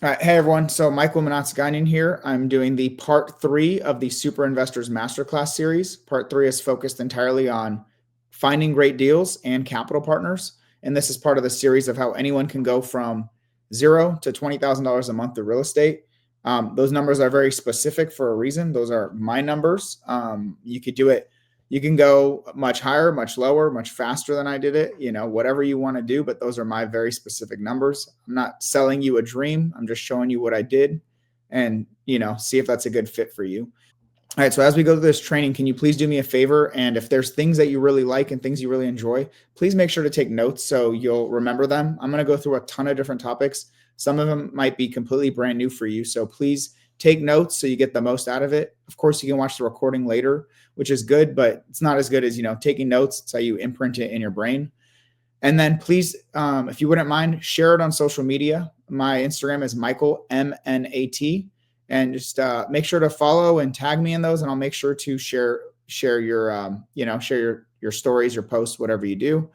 All right. Hey, everyone. So Michael Manatsagainian here. I'm doing the part 3 of the Super Investors Masterclass series. Part 3 is focused entirely on finding great deals and capital partners. And this is part of the series of how anyone can go from zero to $20,000 a month to real estate. Those numbers are very specific for a reason. Those are my numbers. You could do it. You can go much higher, much lower, much faster than I did it, whatever you want to do. But those are my very specific numbers. I'm not selling you a dream. I'm just showing you what I did and, see if that's a good fit for you. All right. So as we go through this training, can you please do me a favor? And if there's things that you really like and things you really enjoy, please make sure to take notes so you'll remember them. I'm going to go through a ton of different topics. Some of them might be completely brand new for you. So please take notes so you get the most out of it. Of course, you can watch the recording later, which is good, but it's not as good as, taking notes. It's how you imprint it in your brain. And then please, if you wouldn't mind, share it on social media. My Instagram is Michael MNAT. And just make sure to follow and tag me in those, and I'll make sure to share your share your stories, your posts, whatever you do.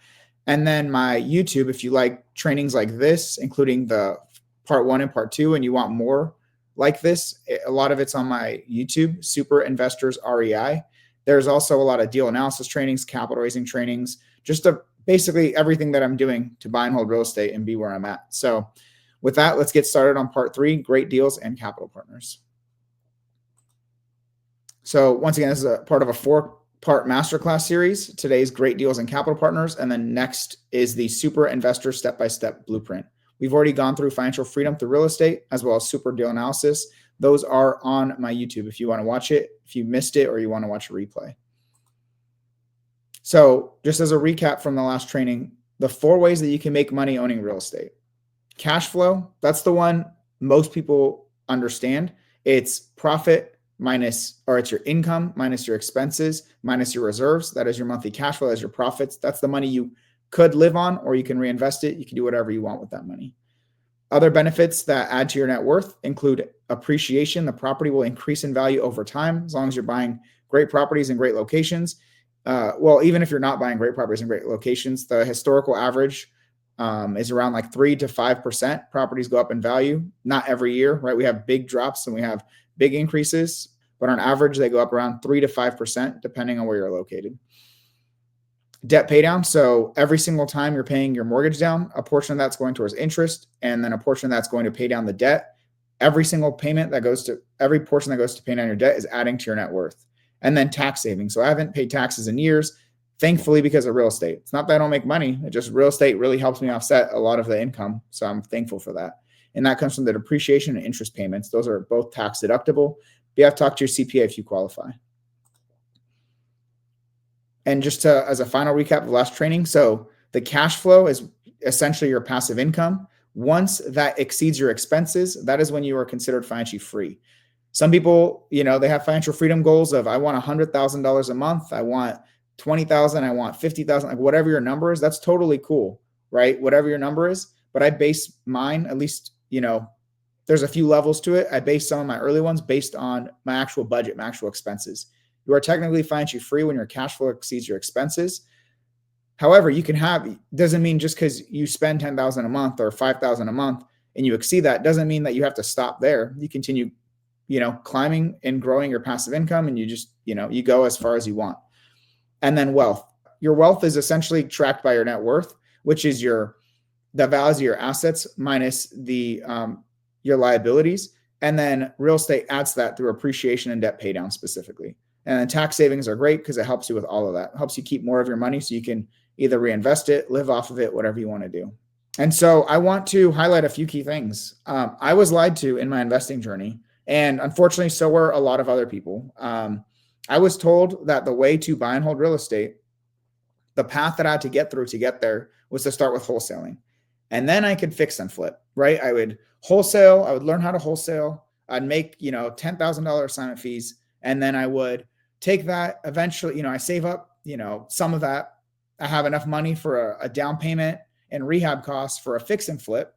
And then my YouTube, if you like trainings like this, including the part 1 and part 2, and you want more like this, a lot of it's on my YouTube, Super Investors REI. There's also a lot of deal analysis trainings, capital raising trainings, just basically everything that I'm doing to buy and hold real estate and be where I'm at. So with that, let's get started on part 3, great deals and capital partners. So once again, this is a part of a 4-part masterclass series. Today's great deals and capital partners. And then next is the super investor step-by-step blueprint. We've already gone through financial freedom through real estate, as well as super deal analysis. Those are on my YouTube if you want to watch it, if you missed it, or you want to watch a replay. So just as a recap from the last training, the 4 ways that you can make money owning real estate. Cash flow, that's the one most people understand. It's profit it's your income minus your expenses minus your reserves. That is your monthly cash flow as your profits. That's the money you could live on, or you can reinvest it. You can do whatever you want with that money. Other benefits that add to your net worth include appreciation. The property will increase in value over time as long as you're buying great properties in great locations. Even if you're not buying great properties in great locations, the historical average is around like 3 to 5%. Properties go up in value, not every year, right? We have big drops and we have big increases, but on average, they go up around 3 to 5%, depending on where you're located. Debt pay down. So every single time you're paying your mortgage down, a portion of that's going towards interest, and then a portion of that's going to pay down the debt. Every single payment every portion that goes to pay down your debt is adding to your net worth. And then tax savings. So I haven't paid taxes in years, thankfully, because of real estate. It's not that I don't make money. It just real estate really helps me offset a lot of the income. So I'm thankful for that. And that comes from the depreciation and interest payments. Those are both tax deductible. But you have to talk to your CPA if you qualify. And just as a final recap of the last training, so the cash flow is essentially your passive income. Once that exceeds your expenses, that is when you are considered financially free. Some people, they have financial freedom goals of, I want $100,000 a month. I want 20,000. I want 50,000, like whatever your number is. That's totally cool, right? Whatever your number is. But I base mine, at least, there's a few levels to it. I base some of my early ones based on my actual budget, my actual expenses. You are technically financially free when your cash flow exceeds your expenses. However, doesn't mean just because you spend $10,000 a month or $5,000 a month and you exceed that, doesn't mean that you have to stop there. You continue, climbing and growing your passive income, and you just, you go as far as you want. And then wealth. Your wealth is essentially tracked by your net worth, which is the values of your assets minus your liabilities. And then real estate adds to that through appreciation and debt pay down specifically. And then tax savings are great because it helps you with all of that. It helps you keep more of your money so you can either reinvest it, live off of it, whatever you want to do. And so I want to highlight a few key things. I was lied to in my investing journey, and unfortunately, so were a lot of other people. I was told that the way to buy and hold real estate, the path that I had to get through to get there, was to start with wholesaling. And then I could fix and flip, right? I would wholesale. I would learn how to wholesale. I'd make, $10,000 assignment fees. And then I would take that eventually, I save up, some of that. I have enough money for a down payment and rehab costs for a fix and flip.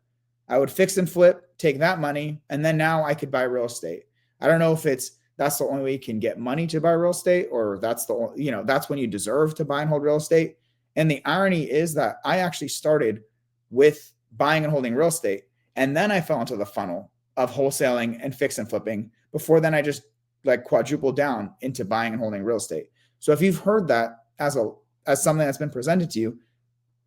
I would fix and flip, take that money, and then now I could buy real estate. I don't know if that's the only way you can get money to buy real estate, or that's when you deserve to buy and hold real estate. And the irony is that I actually started with buying and holding real estate, and then I fell into the funnel of wholesaling and fix and flipping. Before then, I just like quadrupled down into buying and holding real estate. So if you've heard that as something that's been presented to you,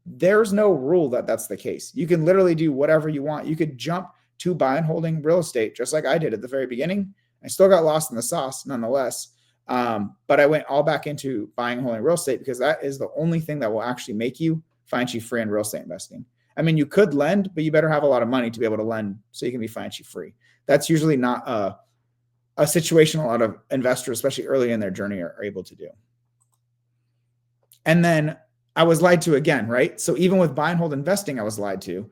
there's no rule that that's the case. You can literally do whatever you want. You could jump to buy and holding real estate just like I did at the very beginning. I still got lost in the sauce nonetheless. But I went all back into buying and holding real estate because that is the only thing that will actually make you financially free in real estate investing. I mean, you could lend, but you better have a lot of money to be able to lend so you can be financially free. That's usually not a situation a lot of investors, especially early in their journey, are able to do. And then I was lied to again, right? So even with buy and hold investing, I was lied to.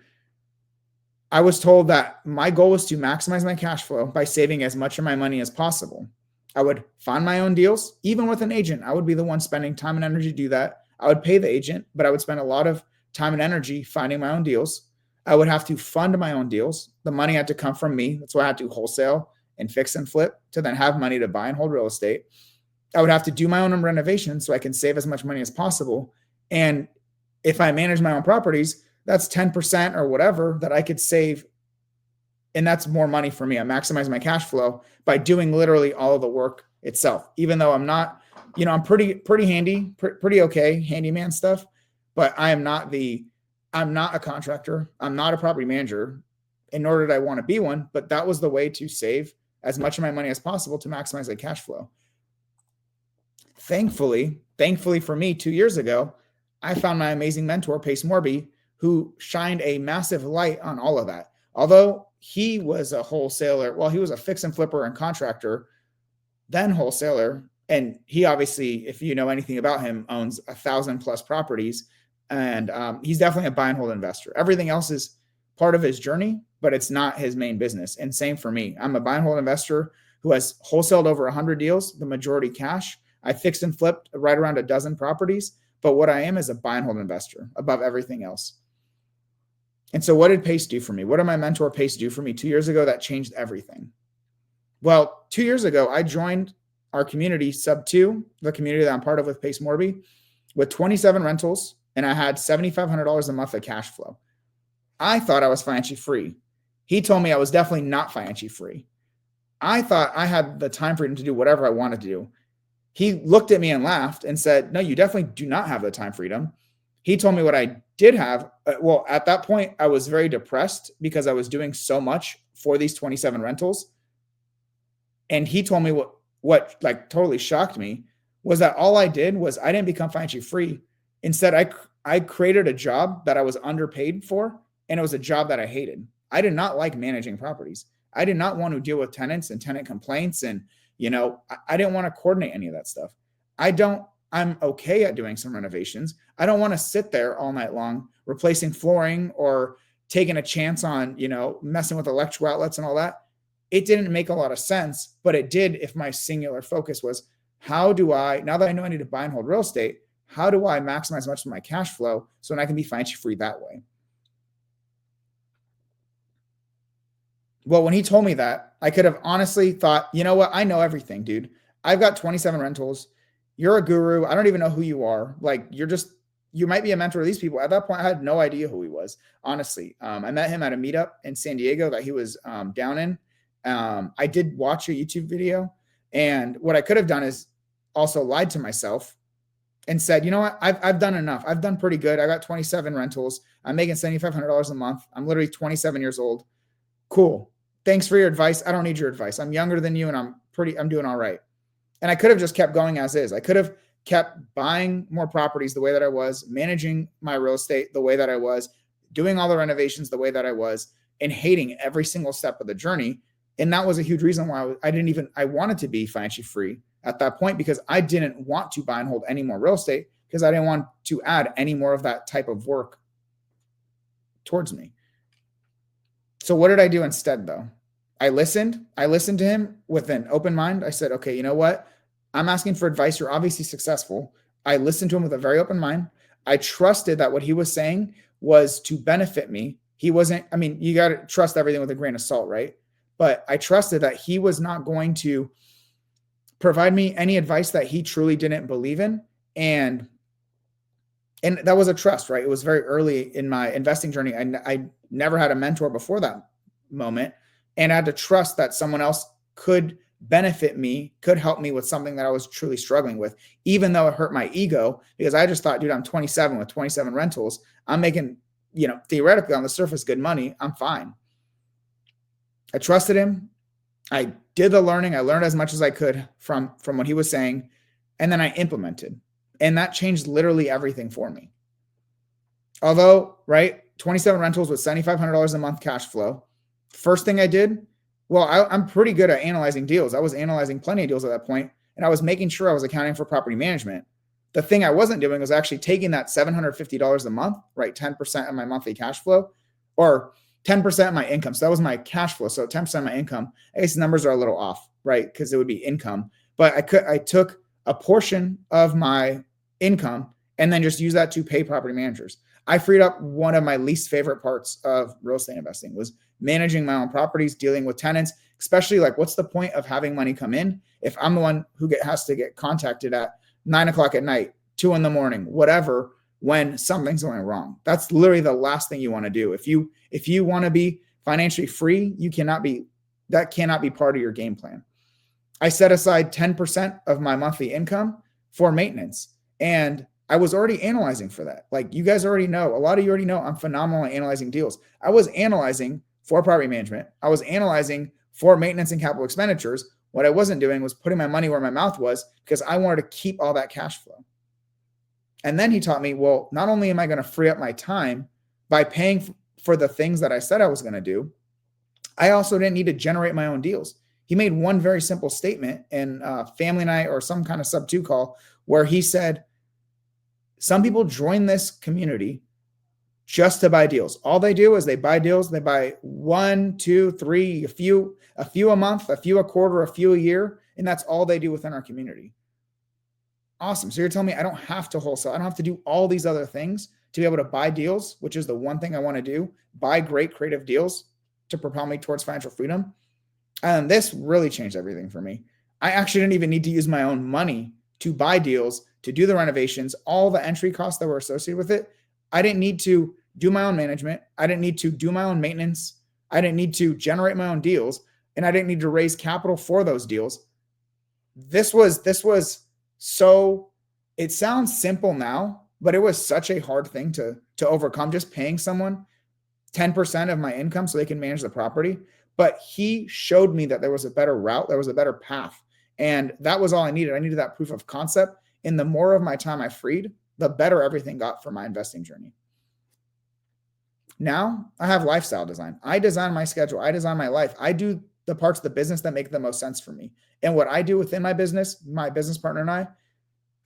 I was told that my goal was to maximize my cash flow by saving as much of my money as possible. I would find my own deals, even with an agent. I would be the one spending time and energy to do that. I would pay the agent, but I would spend a lot of time and energy finding my own deals. I would have to fund my own deals. The money had to come from me. That's why I had to wholesale and fix and flip to then have money to buy and hold real estate. I would have to do my own renovations so I can save as much money as possible. And if I manage my own properties, that's 10% or whatever that I could save. And that's more money for me. I maximize my cash flow by doing literally all of the work itself, even though I'm not, I'm pretty handy, pretty okay handyman stuff, but I'm not a contractor. I'm not a property manager, nor did I want to be one, but that was the way to save as much of my money as possible to maximize the cash flow. Thankfully for me, 2 years ago, I found my amazing mentor, Pace Morby, who shined a massive light on all of that. Although he was a wholesaler, well, he was a fix and flipper and contractor, then wholesaler. And he obviously, if you know anything about him, owns 1,000+ properties. And he's definitely a buy and hold investor. Everything else is part of his journey, but it's not his main business. And same for me. I'm a buy and hold investor who has wholesaled over 100 deals, the majority cash. I fixed and flipped right around a dozen properties. But what I am is a buy and hold investor above everything else. And so what did Pace do for me? What did my mentor Pace do for me 2 years ago that changed everything? Well, 2 years ago, I joined our community, Sub 2, the community that I'm part of with Pace Morby, with 27 rentals, and I had $7,500 a month of cash flow. I thought I was financially free. He told me I was definitely not financially free. I thought I had the time freedom to do whatever I wanted to do. He looked at me and laughed and said, no, you definitely do not have the time freedom. He told me what I did have. Well, at that point, I was very depressed because I was doing so much for these 27 rentals. And he told me what like totally shocked me was that all I did was I didn't become financially free. Instead, I created a job that I was underpaid for, and it was a job that I hated. I did not like managing properties. I did not want to deal with tenants and tenant complaints. And, I didn't want to coordinate any of that stuff. I'm okay at doing some renovations. I don't want to sit there all night long replacing flooring or taking a chance on, messing with electrical outlets and all that. It didn't make a lot of sense, but it did if my singular focus was, now that I know I need to buy and hold real estate, how do I maximize much of my cash flow so I can be financially free that way? Well, when he told me that, I could have honestly thought, you know what? I know everything, dude. I've got 27 rentals. You're a guru. I don't even know who you are. Like, you might be a mentor of these people. At that point, I had no idea who he was, honestly. I met him at a meetup in San Diego that he was down in. I did watch a YouTube video. And what I could have done is also lied to myself and said, you know what? I've done enough. I've done pretty good. I got 27 rentals. I'm making $7,500 a month. I'm literally 27 years old. Cool. Thanks for your advice. I don't need your advice. I'm younger than you and I'm doing all right. And I could have just kept going as is. I could have kept buying more properties the way that I was, managing my real estate the way that I was, doing all the renovations the way that I was, and hating every single step of the journey. And that was a huge reason why I wanted to be financially free at that point, because I didn't want to buy and hold any more real estate because I didn't want to add any more of that type of work towards me. So what did I do instead, though? I listened to him with an open mind. I said, okay, you know what? I'm asking for advice. You're obviously successful. I listened to him with a very open mind. I trusted that what he was saying was to benefit me. You got to trust everything with a grain of salt, right? But I trusted that he was not going to provide me any advice that he truly didn't believe in. And that was a trust, right? It was very early in my investing journey. I never had a mentor before that moment. And I had to trust that someone else could benefit me, could help me with something that I was truly struggling with, even though it hurt my ego, because I just thought, dude, I'm 27 with 27 rentals. I'm making, theoretically on the surface, good money. I'm fine. I trusted him. I did the learning. I learned as much as I could from what he was saying. And then I implemented. And that changed literally everything for me. Although, right, 27 rentals with $7,500 a month cash flow. First thing I did, well, I'm pretty good at analyzing deals. I was analyzing plenty of deals at that point, and I was making sure I was accounting for property management. The thing I wasn't doing was actually taking that $750 a month, right, 10% of my monthly cash flow, or 10% of my income. So that was my cash flow. So 10% of my income. I guess the numbers are a little off, right, because it would be income. But I took a portion of my income and then just use that to pay property managers. I freed up one of my least favorite parts of real estate investing was managing my own properties, dealing with tenants, especially like what's the point of having money come in if I'm the one who has to get contacted at 9:00 at night, 2 a.m, whatever, when something's going wrong. That's literally the last thing you want to do. If you want to be financially free, that cannot be part of your game plan. I set aside 10% of my monthly income for maintenance. And I was already analyzing for that. Like you guys already know, a lot of you already know I'm phenomenal at analyzing deals. I was analyzing for property management. I was analyzing for maintenance and capital expenditures. What I wasn't doing was putting my money where my mouth was because I wanted to keep all that cash flow. And then he taught me, well, not only am I going to free up my time by paying for the things that I said I was going to do, I also didn't need to generate my own deals. He made one very simple statement in Family Night or some kind of sub-2 call where he said, some people join this community just to buy deals. All they do is they buy deals. They buy 1, 2, 3, a few a month, a few a quarter, a few a year. And that's all they do within our community. Awesome. So you're telling me I don't have to wholesale. I don't have to do all these other things to be able to buy deals, which is the one thing I want to do, buy great creative deals to propel me towards financial freedom. And this really changed everything for me. I actually didn't even need to use my own money to buy deals, to do the renovations, all the entry costs that were associated with it. I didn't need to do my own management. I didn't need to do my own maintenance. I didn't need to generate my own deals, and I didn't need to raise capital for those deals. This was so, it sounds simple now, but it was such a hard thing to overcome, just paying someone 10% of my income so they can manage the property. But he showed me that there was a better route, there was a better path. And that was all I needed. I needed that proof of concept. And the more of my time I freed, the better everything got for my investing journey. Now I have lifestyle design. I design my schedule. I design my life. I do the parts of the business that make the most sense for me. And what I do within my business partner and I,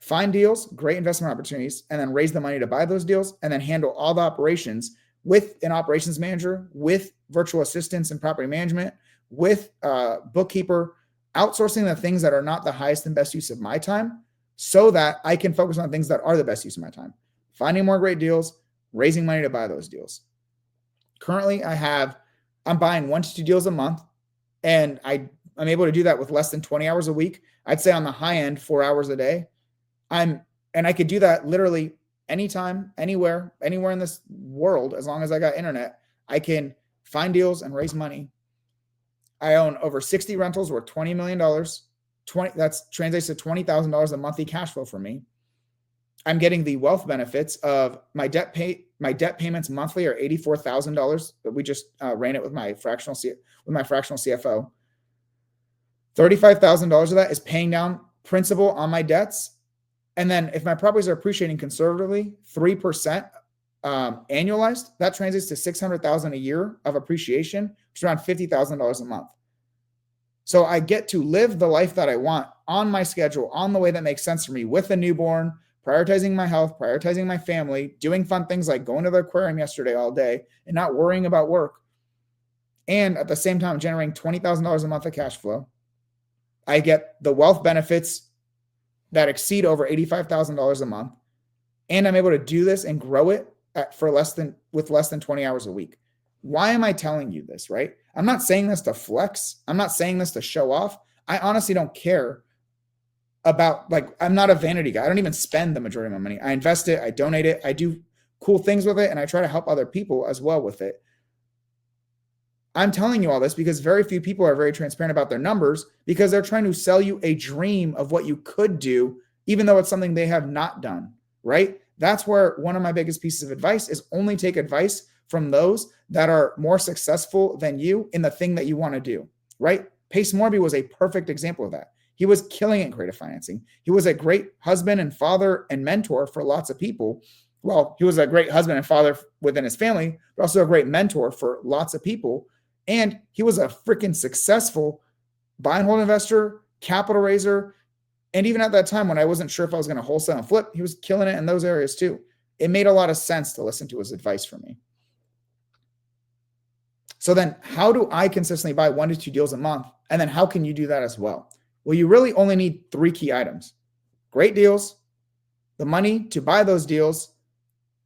find deals, great investment opportunities, and then raise the money to buy those deals, and then handle all the operations with an operations manager, with virtual assistants and property management, with a bookkeeper, outsourcing the things that are not the highest and best use of my time so that I can focus on things that are the best use of my time. Finding more great deals, raising money to buy those deals. Currently, I'm buying 1 to 2 deals a month, and I'm able to do that with less than 20 hours a week. I'd say on the high end, 4 hours a day. And I could do that literally anytime, anywhere in this world, as long as I got internet. I can find deals and raise money. I own over 60 rentals worth $20 million. That translates to $20,000 a monthly cash flow for me. I'm getting the wealth benefits of my debt payments monthly are $84,000. But we just ran it with my fractional CFO. $35,000 of that is paying down principal on my debts. And then if my properties are appreciating conservatively 3% annualized, that translates to $600,000 a year of appreciation, which is around $50,000 a month. So I get to live the life that I want on my schedule, on the way that makes sense for me, with a newborn, prioritizing my health, prioritizing my family, doing fun things like going to the aquarium yesterday all day and not worrying about work. And at the same time, generating $20,000 a month of cash flow. I get the wealth benefits that exceed over $85,000 a month. And I'm able to do this and grow it with less than 20 hours a week. Why am I telling you this, right? I'm not saying this to flex. I'm not saying this to show off. I honestly don't care about, I'm not a vanity guy. I don't even spend the majority of my money. I invest it. I donate it. I do cool things with it. And I try to help other people as well with it. I'm telling you all this because very few people are very transparent about their numbers because they're trying to sell you a dream of what you could do, even though it's something they have not done, right? That's where one of my biggest pieces of advice is only take advice from those that are more successful than you in the thing that you want to do, right? Pace Morby was a perfect example of that. He was killing it in creative financing. He was a great husband and father and mentor for lots of people. Well, he was a great husband and father within his family, but also a great mentor for lots of people. And he was a freaking successful buy and hold investor, capital raiser. And even at that time, when I wasn't sure if I was going to wholesale and flip, he was killing it in those areas too. It made a lot of sense to listen to his advice for me. So then how do I consistently buy 1 to 2 deals a month? And then how can you do that as well? Well, you really only need 3 key items: great deals, the money to buy those deals,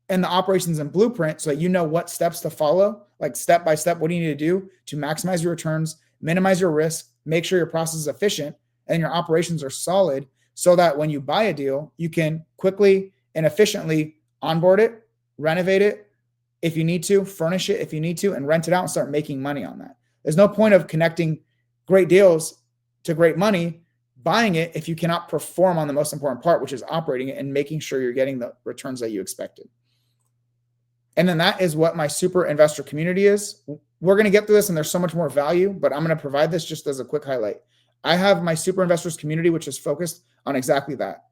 and the operations and blueprint so that you know what steps to follow, like step by step, what do you need to do to maximize your returns, minimize your risk, make sure your process is efficient, and your operations are solid so that when you buy a deal, you can quickly and efficiently onboard it, renovate it if you need to, furnish it if you need to, and rent it out and start making money on that. There's no point of connecting great deals to great money, buying it if you cannot perform on the most important part, which is operating it and making sure you're getting the returns that you expected. And then that is what my super investor community is. We're going to get through this and there's so much more value, but I'm going to provide this just as a quick highlight. I have my super investors community, which is focused on exactly that.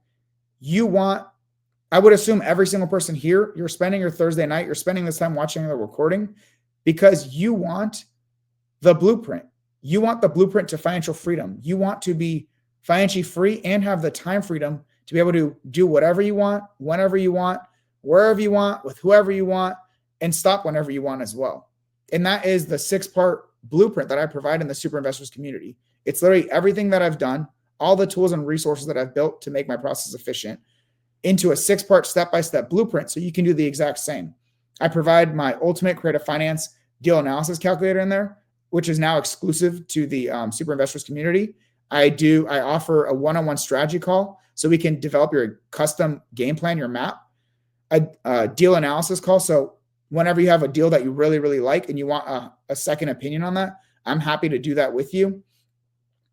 I would assume every single person here, you're spending your Thursday night, you're spending this time watching the recording because you want the blueprint. You want the blueprint to financial freedom. You want to be financially free and have the time freedom to be able to do whatever you want, whenever you want, wherever you want, with whoever you want, and stop whenever you want as well. And that is the 6-part blueprint that I provide in the super investors community. It's literally everything that I've done, all the tools and resources that I've built to make my process efficient into a 6-part step-by-step blueprint so you can do the exact same. I provide my ultimate creative finance deal analysis calculator in there, which is now exclusive to the super investors community. I offer a one-on-one strategy call so we can develop your custom game plan, your map, a deal analysis call. So whenever you have a deal that you really, really like and you want a second opinion on that, I'm happy to do that with you.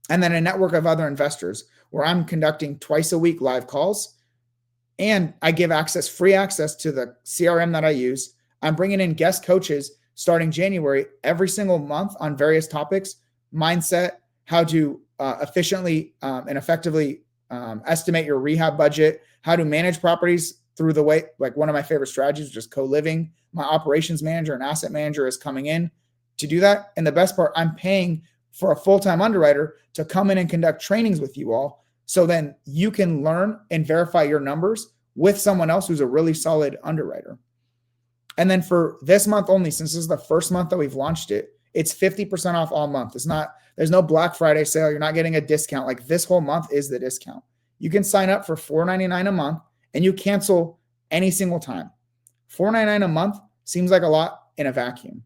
And then a network of other investors where I'm conducting twice a week live calls. And I give free access to the CRM that I use. I'm bringing in guest coaches starting January every single month on various topics: mindset, how to efficiently and effectively estimate your rehab budget, how to manage properties through the way, like one of my favorite strategies, which is CoLiving. My operations manager and asset manager is coming in to do that. And the best part, I'm paying for a full-time underwriter to come in and conduct trainings with you all. So then you can learn and verify your numbers with someone else who's a really solid underwriter. And then for this month only, since this is the first month that we've launched it, it's 50% off all month. There's no Black Friday sale. You're not getting a discount. Like, this whole month is the discount. You can sign up for $4.99 a month and you cancel any single time. $4.99 a month seems like a lot in a vacuum.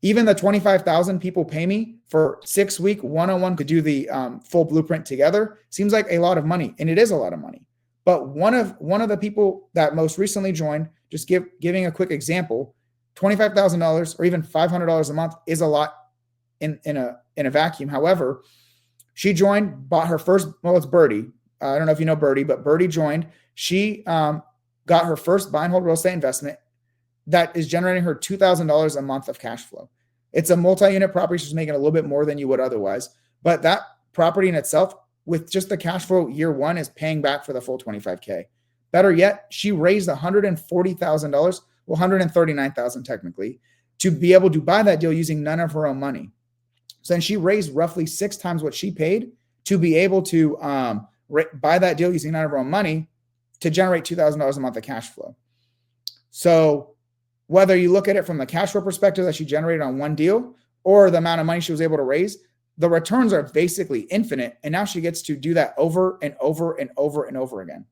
Even the 25,000 people pay me for 6-week one-on-one to do the full blueprint together seems like a lot of money, and it is a lot of money. But one of the people that most recently joined, just giving a quick example, $25,000 or even $500 a month is a lot in a vacuum. However, she joined, bought her first. Well, it's Birdie. I don't know if you know Birdie, but Birdie joined. She got her first buy and hold real estate investment that is generating her $2,000 a month of cash flow. It's a multi-unit property. She's making a little bit more than you would otherwise. But that property in itself, with just the cash flow year one, is paying back for the full $25K. Better yet, she raised $140,000, well, $139,000 technically, to be able to buy that deal using none of her own money. So then she raised roughly 6 times what she paid to be able to buy that deal using none of her own money to generate $2,000 a month of cash flow. So whether you look at it from the cash flow perspective that she generated on one deal or the amount of money she was able to raise, the returns are basically infinite. And now she gets to do that over and over and over and over again.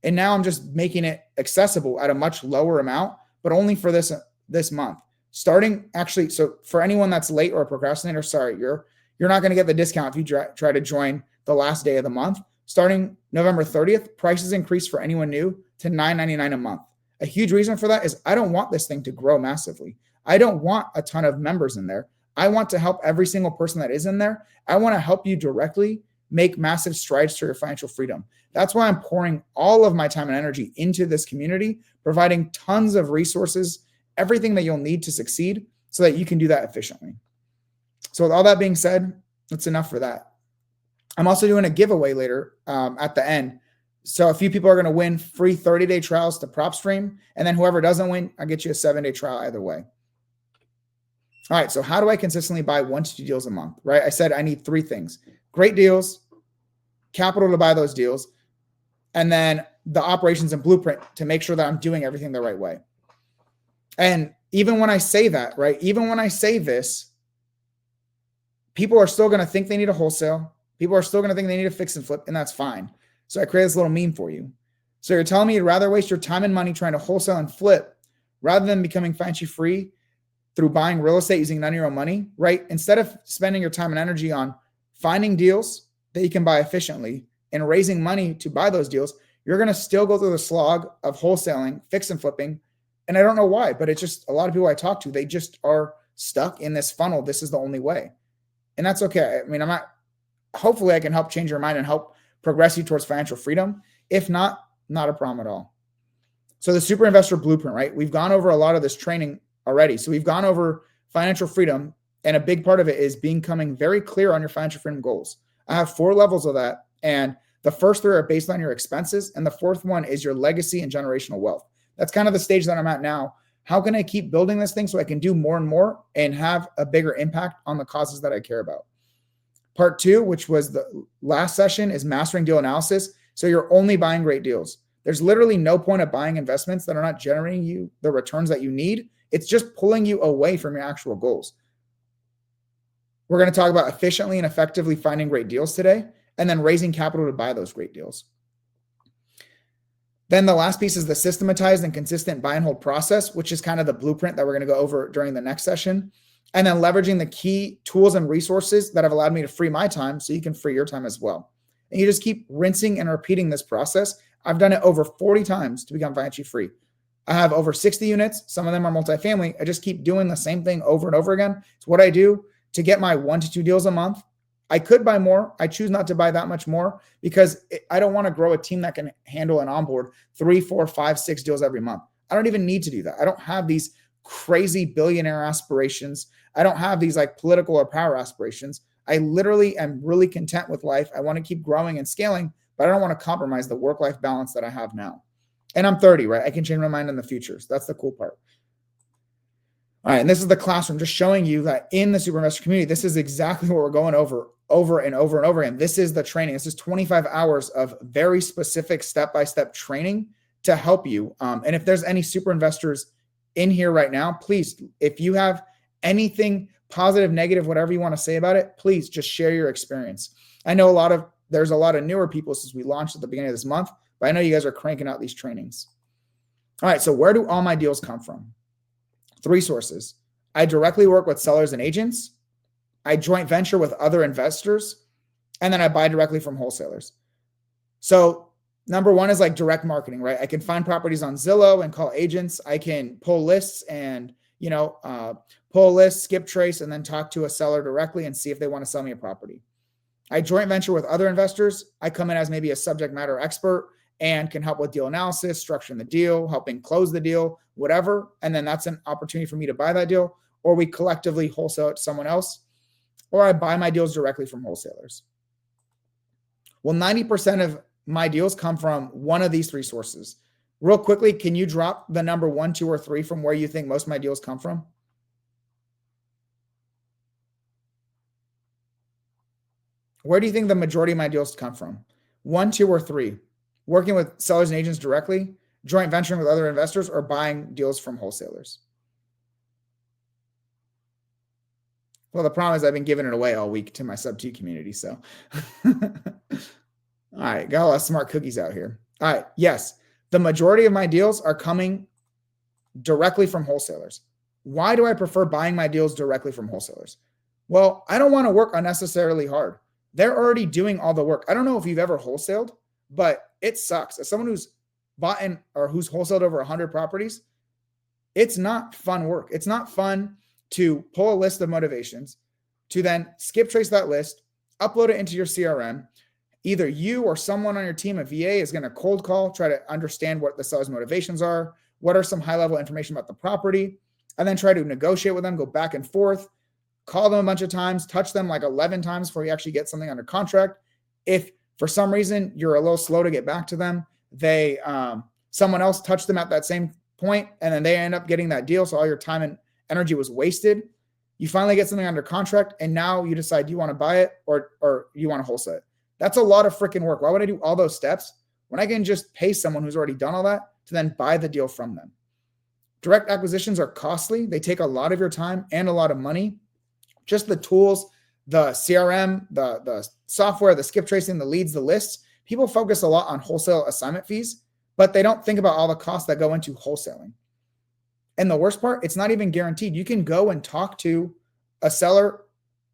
And now I'm just making it accessible at a much lower amount, but only for this month. Starting actually, so for anyone that's late or a procrastinator, sorry, you're not going to get the discount if you try to join the last day of the month. Starting November 30th, prices increase for anyone new to $9.99 a month. A huge reason for that is I don't want this thing to grow massively. I don't want a ton of members in there. I want to help every single person that is in there. I want to help you directly make massive strides to your financial freedom. That's why I'm pouring all of my time and energy into this community, providing tons of resources, everything that you'll need to succeed so that you can do that efficiently. So with all that being said, that's enough for that. I'm also doing a giveaway later at the end. So a few people are going to win free 30-day trials to PropStream. And then whoever doesn't win, I'll get you a 7-day trial either way. All right, so how do I consistently buy 1 to 2 deals a month, right? I said I need 3 things: great deals, capital to buy those deals, and then the operations and blueprint to make sure that I'm doing everything the right way. And even when I say that, right, even when I say this, people are still going to think they need a wholesale. People are still going to think they need a fix and flip, and that's fine. So I create this little meme for you. So you're telling me you'd rather waste your time and money trying to wholesale and flip rather than becoming financially free through buying real estate using none of your own money, right? Instead of spending your time and energy on finding deals that you can buy efficiently and raising money to buy those deals, you're going to still go through the slog of wholesaling, fix and flipping. And I don't know why, but it's just a lot of people I talk to, they just are stuck in this funnel. This is the only way. And that's okay. I mean, hopefully I can help change your mind and help progress you towards financial freedom. If not, not a problem at all. So the super investor blueprint, right? We've gone over a lot of this training already. So we've gone over financial freedom, and a big part of it is becoming very clear on your financial freedom goals. I have 4 levels of that. And the first 3 are based on your expenses. And the 4th one is your legacy and generational wealth. That's kind of the stage that I'm at now. How can I keep building this thing so I can do more and more and have a bigger impact on the causes that I care about? Part 2, which was the last session, is mastering deal analysis. So you're only buying great deals. There's literally no point of buying investments that are not generating you the returns that you need. It's just pulling you away from your actual goals. We're going to talk about efficiently and effectively finding great deals today, and then raising capital to buy those great deals. Then the last piece is the systematized and consistent buy and hold process, which is kind of the blueprint that we're going to go over during the next session. And then leveraging the key tools and resources that have allowed me to free my time so you can free your time as well. And you just keep rinsing and repeating this process. I've done it over 40 times to become financially free. I have over 60 units. Some of them are multifamily. I just keep doing the same thing over and over again. It's what I do to get my 1 to 2 deals a month. I could buy more. I choose not to buy that much more because I don't want to grow a team that can handle and onboard 3, 4, 5, 6 deals every month. I don't even need to do that. I don't have these crazy billionaire aspirations. I don't have these like political or power aspirations. I literally am really content with life. I want to keep growing and scaling, but I don't want to compromise the work-life balance that I have now. And I'm 30, right? I can change my mind in the future. So that's the cool part. All right. And this is the classroom, just showing you that in the super investor community, this is exactly what we're going over and over again. This is the training. This is 25 hours of very specific step-by-step training to help you. And if there's any super investors in here right now, please, if you have anything positive, negative, whatever you want to say about it, please just share your experience. I know there's a lot of newer people since we launched at the beginning of this month, but I know you guys are cranking out these trainings. All right. So where do all my deals come from? 3 sources. I directly work with sellers and agents. I joint venture with other investors, and then I buy directly from wholesalers. So number 1 is like direct marketing, right? I can find properties on Zillow and call agents. I can pull lists and, pull a list, skip trace, and then talk to a seller directly and see if they want to sell me a property. I joint venture with other investors. I come in as maybe a subject matter expert and can help with deal analysis, structuring the deal, helping close the deal, whatever. And then that's an opportunity for me to buy that deal, or we collectively wholesale it to someone else, or I buy my deals directly from wholesalers. Well, 90% of my deals come from one of these 3 sources. Real quickly, can you drop the number 1, 2, or 3 from where you think most of my deals come from? Where do you think the majority of my deals come from? 1, 2, or 3? Working with sellers and agents directly, joint venturing with other investors, or buying deals from wholesalers? Well, the problem is I've been giving it away all week to my sub-2 community. So, all right, got a lot of smart cookies out here. All right, yes, the majority of my deals are coming directly from wholesalers. Why do I prefer buying my deals directly from wholesalers? Well, I don't want to work unnecessarily hard. They're already doing all the work. I don't know if you've ever wholesaled, but it sucks. As someone who's bought in or who's wholesaled over 100 properties, it's not fun work. It's not fun to pull a list of motivations, to then skip trace that list, upload it into your CRM. Either you or someone on your team, a VA, is going to cold call, try to understand what the seller's motivations are, what are some high-level information about the property, and then try to negotiate with them, go back and forth, call them a bunch of times, touch them like 11 times before you actually get something under contract. If for some reason you're a little slow to get back to them, someone else touched them at that same point, and then they end up getting that deal. So all your time and energy was wasted. You finally get something under contract, and now you decide you want to buy it or you want to wholesale it. That's a lot of freaking work. Why would I do all those steps when I can just pay someone who's already done all that to then buy the deal from them? Direct acquisitions are costly. They take a lot of your time and a lot of money. Just the tools, the CRM, the software, the skip tracing, the leads, the lists. People focus a lot on wholesale assignment fees, but they don't think about all the costs that go into wholesaling. And the worst part, it's not even guaranteed. You can go and talk to a seller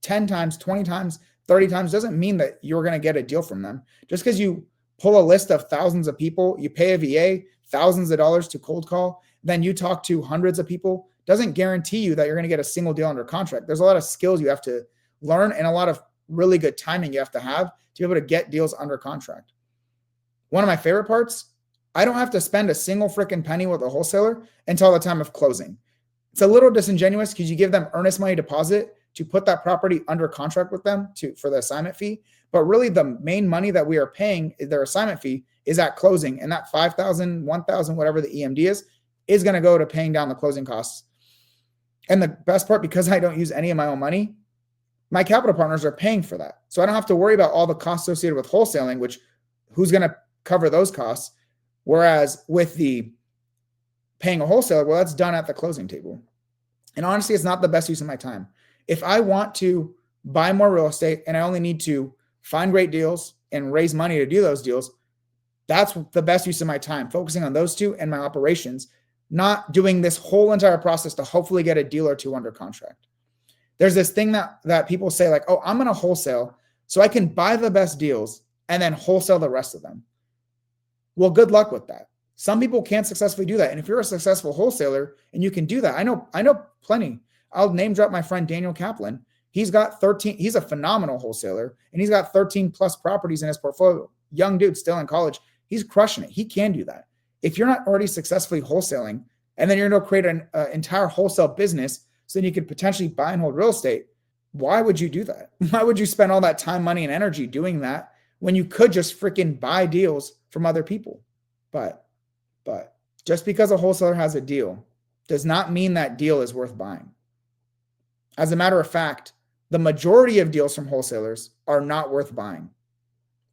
10 times, 20 times, 30 times doesn't mean that you're going to get a deal from them. Just because you pull a list of thousands of people, you pay a VA thousands of dollars to cold call, then you talk to hundreds of people, doesn't guarantee you that you're going to get a single deal under contract. There's a lot of skills you have to learn and a lot of really good timing you have to be able to get deals under contract. One of my favorite parts, I don't have to spend a single freaking penny with a wholesaler until the time of closing. It's a little disingenuous because you give them earnest money deposit to put that property under contract with them for the assignment fee. But really the main money that we are paying, their assignment fee, is at closing. And that $5,000, $1,000, whatever the EMD is going to go to paying down the closing costs. And the best part, because I don't use any of my own money, my capital partners are paying for that. So I don't have to worry about all the costs associated with wholesaling, which who's going to cover those costs? Whereas with the paying a wholesaler, well, that's done at the closing table. And honestly, it's not the best use of my time. If I want to buy more real estate and I only need to find great deals and raise money to do those deals, that's the best use of my time, focusing on those two and my operations, not doing this whole entire process to hopefully get a deal or two under contract. There's this thing that people say like, oh, I'm going to wholesale so I can buy the best deals and then wholesale the rest of them. Well, good luck with that. Some people can't successfully do that. And if you're a successful wholesaler and you can do that, I know plenty. I'll name drop my friend Daniel Kaplan. He's a phenomenal wholesaler and he's got 13 plus properties in his portfolio. Young dude, still in college. He's crushing it. He can do that. If you're not already successfully wholesaling and then you're going to create an entire wholesale business so then you could potentially buy and hold real estate, why would you do that? Why would you spend all that time, money, and energy doing that when you could just freaking buy deals from other people? But just because a wholesaler has a deal does not mean that deal is worth buying. As a matter of fact, the majority of deals from wholesalers are not worth buying,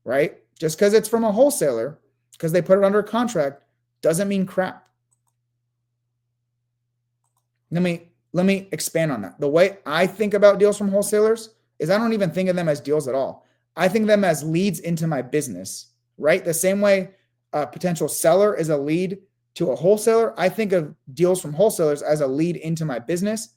right? Just because it's from a wholesaler, because they put it under contract, doesn't mean crap. Let me expand on that. The way I think about deals from wholesalers is I don't even think of them as deals at all. I think of them as leads into my business, right? The same way a potential seller is a lead to a wholesaler, I think of deals from wholesalers as a lead into my business.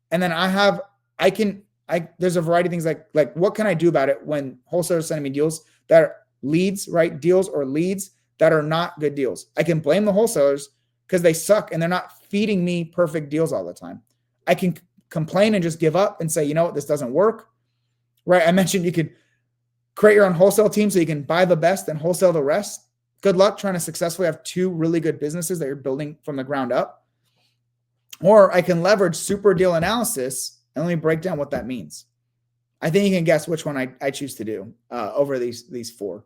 And then there's a variety of things like what can I do about it when wholesalers sending me deals that are leads, right? Deals or leads that are not good deals. I can blame the wholesalers because they suck and they're not feeding me perfect deals all the time. I can complain and just give up and say, you know what, this doesn't work, right? I mentioned you could create your own wholesale team so you can buy the best and wholesale the rest. Good luck trying to successfully have two really good businesses that you're building from the ground up. Or I can leverage super deal analysis and let me break down what that means. I think you can guess which one I choose to do over these four.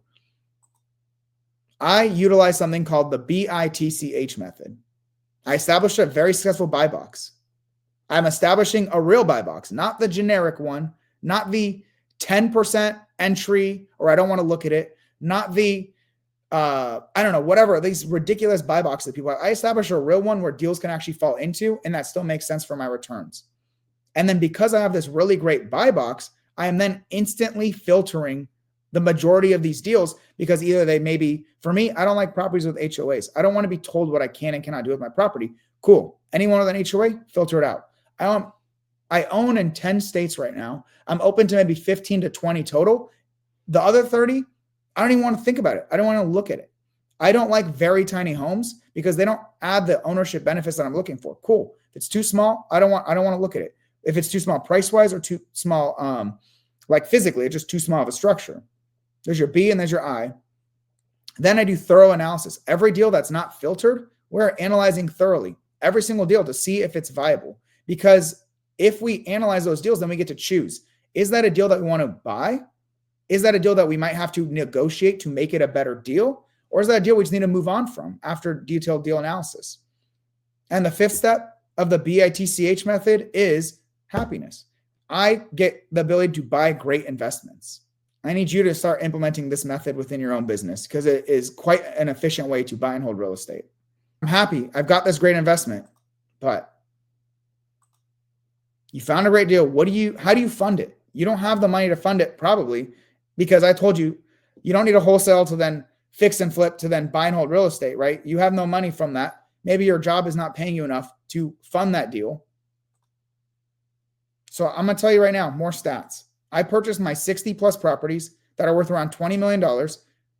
I utilize something called the BITCH method. I established a very successful buy box. I'm establishing a real buy box, not the generic one, not the 10% entry, or I don't want to look at it, not the, I don't know, whatever, these ridiculous buy boxes that people have. I established a real one where deals can actually fall into, and that still makes sense for my returns. And then because I have this really great buy box, I am then instantly filtering the majority of these deals because either they may be, for me, I don't like properties with HOAs. I don't want to be told what I can and cannot do with my property. Cool. Anyone with an HOA, filter it out. I own in 10 states right now. I'm open to maybe 15 to 20 total. The other 30, I don't even want to think about it. I don't want to look at it. I don't like very tiny homes because they don't add the ownership benefits that I'm looking for. Cool. it's too small, I don't want to look at it. If it's too small price-wise or too small, like physically, it's just too small of a structure. There's your B and there's your I. Then I do thorough analysis. Every deal that's not filtered, we're analyzing thoroughly. Every single deal to see if it's viable. Because if we analyze those deals, then we get to choose. Is that a deal that we want to buy? Is that a deal that we might have to negotiate to make it a better deal? Or is that a deal we just need to move on from after detailed deal analysis? And the fifth step of the BITCH method is happiness. I get the ability to buy great investments. I need you to start implementing this method within your own business because it is quite an efficient way to buy and hold real estate. I'm happy. I've got this great investment, but you found a great deal. How do you fund it? You don't have the money to fund it probably because I told you, you don't need a wholesale to then fix and flip to then buy and hold real estate, right? You have no money from that. Maybe your job is not paying you enough to fund that deal. So I'm going to tell you right now, more stats. I purchased my 60 plus properties that are worth around $20 million,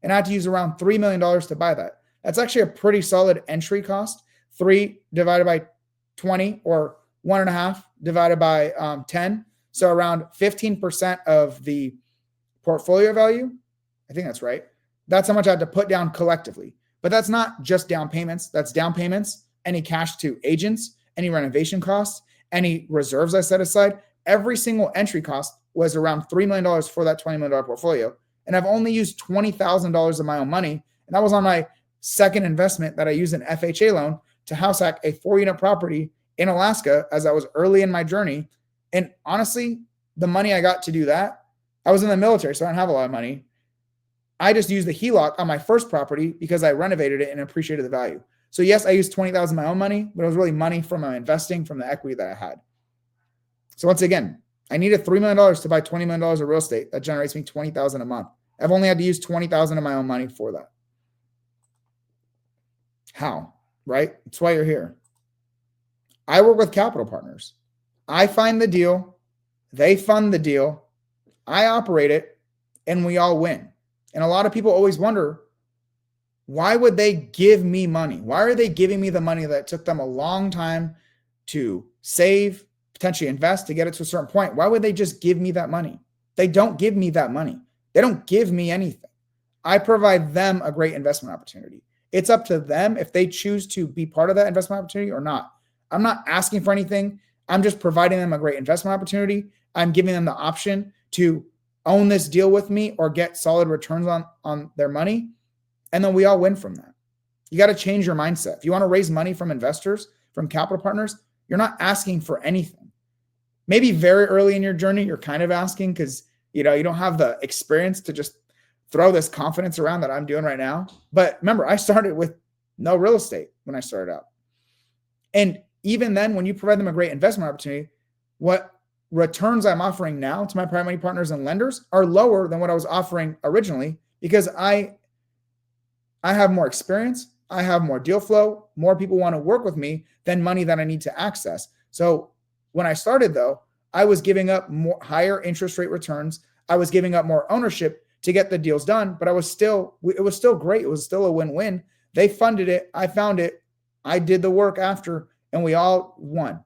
and I had to use around $3 million to buy that. That's actually a pretty solid entry cost. 3 divided by 20 or 1.5 divided by 10. So around 15% of the portfolio value. I think that's right. That's how much I had to put down collectively. But that's not just down payments. That's down payments, any cash to agents, any renovation costs, any reserves I set aside. Every single entry cost was around $3 million for that $20 million portfolio. And I've only used $20,000 of my own money. And that was on my second investment that I used an FHA loan to house hack a 4-unit property in Alaska as I was early in my journey. And honestly, the money I got to do that, I was in the military, so I don't have a lot of money. I just used the HELOC on my first property because I renovated it and appreciated the value. So yes, I used $20,000 of my own money, but it was really money from my investing from the equity that I had. So once again, I needed $3 million to buy $20 million of real estate. That generates me $20,000 a month. I've only had to use $20,000 of my own money for that. How? Right? That's why you're here. I work with capital partners. I find the deal. They fund the deal. I operate it, and we all win. And a lot of people always wonder, why would they give me money? Why are they giving me the money that took them a long time to save, potentially invest to get it to a certain point? Why would they just give me that money? They don't give me that money. They don't give me anything. I provide them a great investment opportunity. It's up to them if they choose to be part of that investment opportunity or not. I'm not asking for anything. I'm just providing them a great investment opportunity. I'm giving them the option to own this deal with me or get solid returns on their money. And then we all win from that. You got to change your mindset. If you want to raise money from investors, from capital partners, you're not asking for anything. Maybe very early in your journey, you're kind of asking because you don't have the experience to just throw this confidence around that I'm doing right now. But remember, I started with no real estate when I started out. And even then, when you provide them a great investment opportunity, what returns I'm offering now to my private money partners and lenders are lower than what I was offering originally because I have more experience. I have more deal flow. More people want to work with me than money that I need to access. So when I started, though, I was giving up more higher interest rate returns. I was giving up more ownership to get the deals done, but it was still great. It was still a win-win. They funded it. I found it. I did the work after, and we all won.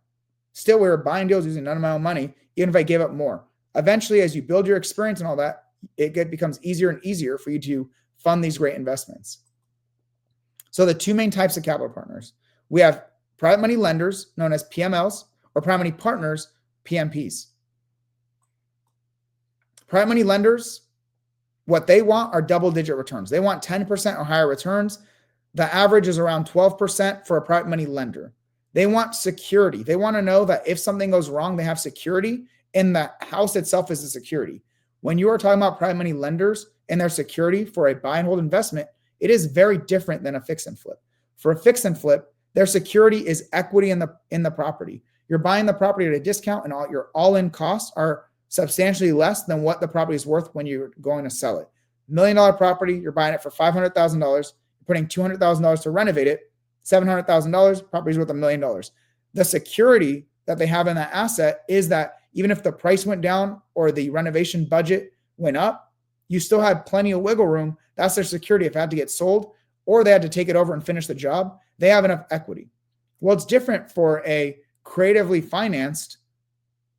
Still, we were buying deals using none of my own money, even if I gave up more. Eventually, as you build your experience and all that, it becomes easier and easier for you to fund these great investments. So the two main types of capital partners, we have private money lenders known as PMLs or private money partners, PMPs. Private money lenders, what they want are double-digit returns. They want 10% or higher returns. The average is around 12% for a private money lender. They want security. They want to know that if something goes wrong, they have security, and the house itself is a security. When you are talking about private money lenders and their security for a buy and hold investment, it is very different than a fix and flip. For a fix and flip, their security is equity in the property. You're buying the property at a discount, and your all-in costs are substantially less than what the property is worth when you're going to sell it. $1 million property, you're buying it for $500,000. You're putting $200,000 to renovate it. $700,000, property's worth $1 million. The security that they have in that asset is that even if the price went down or the renovation budget went up, you still had plenty of wiggle room. That's their security. If it had to get sold or they had to take it over and finish the job, they have enough equity. Well, it's different for a creatively financed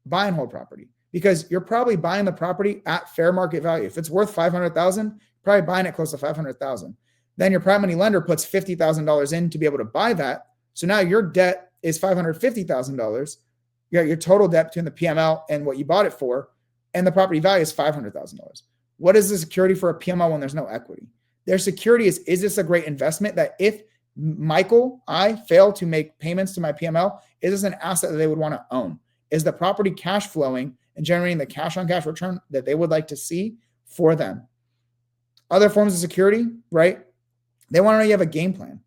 buy and hold property, because you're probably buying the property at fair market value. If it's worth $500,000, probably buying it close to $500,000. Then your private money lender puts $50,000 in to be able to buy that. So now your debt is $550,000. You got your total debt between the PML and what you bought it for, and the property value is $500,000. What is the security for a PML when there's no equity? Their security is this a great investment that if I fail to make payments to my PML, is this an asset that they would want to own? Is the property cash flowing and generating the cash on cash return that they would like to see for them? Other forms of security, right? They want to know you have a game plan.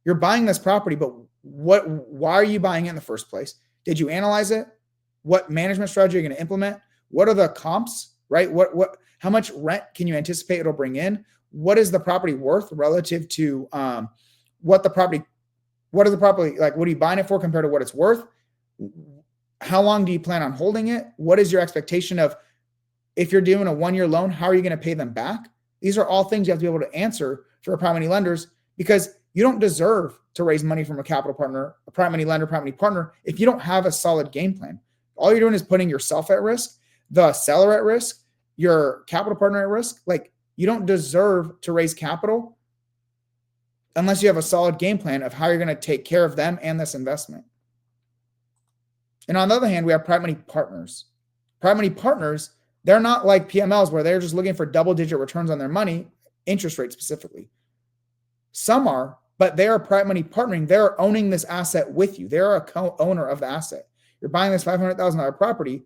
You're buying this property, but why are you buying it in the first place? Did you analyze it? What management strategy are you going to implement? What are the comps, right? How much rent can you anticipate it'll bring in? What is the property worth relative to what are you buying it for compared to what it's worth? How long do you plan on holding it? What is your expectation of, if you're doing a 1-year loan, how are you going to pay them back? These are all things you have to be able to answer for private money lenders, because you don't deserve to raise money from a capital partner, a private money lender, private money partner, if you don't have a solid game plan. All you're doing is putting yourself at risk, the seller at risk, your capital partner at risk. Like, you don't deserve to raise capital unless you have a solid game plan of how you're going to take care of them and this investment. And on the other hand, we have private money partners. Private money partners, they're not like PMLs where they're just looking for double-digit returns on their money, interest rate specifically. Some are, but they are private money partnering. They're owning this asset with you. They're a co-owner of the asset. You're buying this $500,000 property.